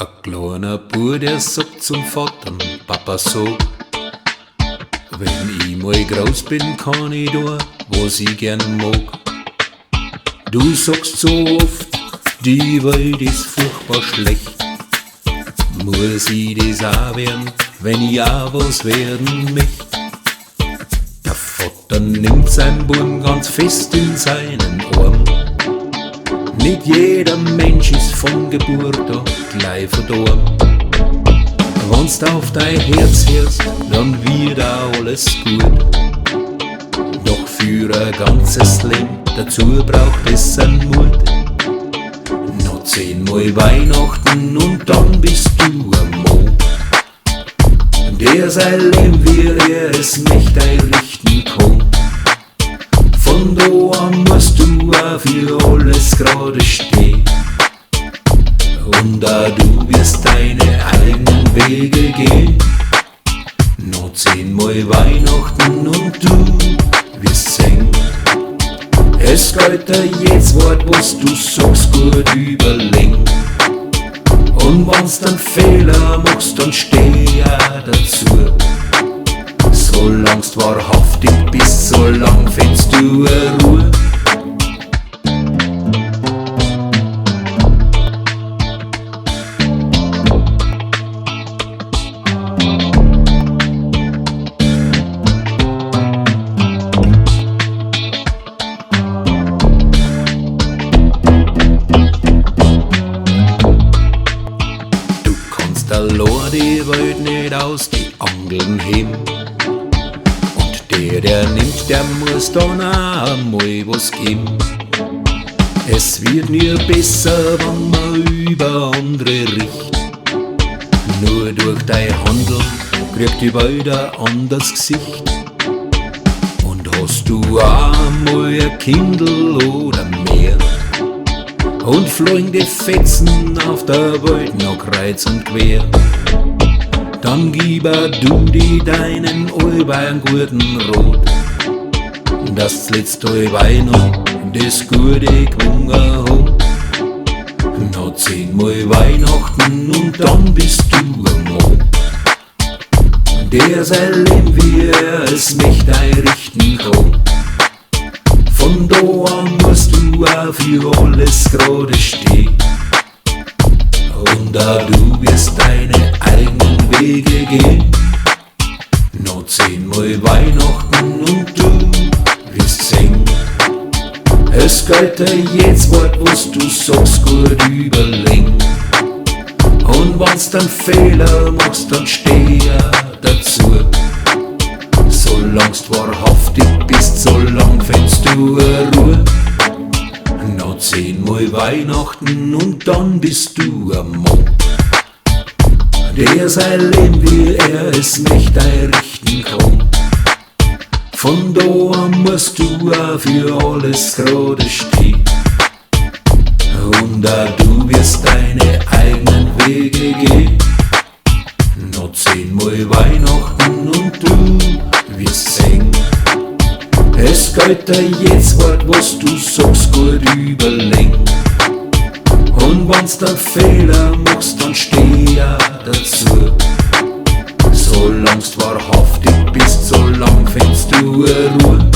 Ein kleiner Bub, der sagt zum Vater, Papa so: Wenn ich mal groß bin, kann ich tun, was ich gern mag. Du sagst so oft, die Welt ist furchtbar schlecht. Muss ich das auch werden, wenn ich auch was werden möcht? Der Vater nimmt sein Buben ganz fest in seinen Arm. Nicht jeder Mensch ist von Geburt an gleich verdorben. Wenn's auf dein Herz hörst, dann wird auch alles gut. Doch für ein ganzes Leben, dazu braucht es einen Mut. Noch 10-mal Weihnachten und dann bist du ein Mann. Der sein Leben, wie er es nicht einrichten kann. Von da an musst du auch für alles gerade stehen. Und auch du wirst deine eigenen Wege gehen. Noch 10-mal Weihnachten und du wirst singen. Es geht dir jedes Wort, was du sagst, gut überlegen. Und wenn's dann Fehler machst, dann steh auch dazu. Solang's wahrhaftig bist, solang findest du eine Ruhe. Du kannst allein die Welt nicht aus die Angeln heben. Der nimmt, der muss dann auch mal was geben. Es wird nie besser, wenn man über andere riecht. Nur durch dein Handeln kriegt die Welt ein anderes Gesicht. Und hast du auch mal ein Kindl oder mehr und fliegen die Fetzen auf der Welt noch kreuz und quer, dann gib du die deinen allweil guten Rot, dass das letzte allweil noch das Gute gewungen hat. Noch 10-mal Weihnachten und dann bist du ein Mann. Der sein Leben, wie er es nicht einrichten kann. Von da an musst du auch für alles gerade stehen. Und auch du wirst deine eigenen Wege gehen. Noch 10-mal Weihnachten und du wirst singen. Es geht dir jedes Wort, was du sagst, gut überlegen. Und wenn's dann Fehler machst, dann steh dazu. Solang's wahrhaftig bist, solang findest du eine Ruhe. Noch 10-mal Weihnachten und dann bist du ein Mann. Der sein Leben, wie er es nicht einrichten kann. Von da an musst du auch für alles gerade stehen. Und auch du wirst deine eigenen Wege gehen. Noch 10-mal Weihnachten und du wirst singen. Es geht dir jedes Wort, was du sagst, gut überlegen. Und wenn's dann Fehler machst, dann steh dazu. Solang's wahrhaftig bist, solang findest du eine Ruhe.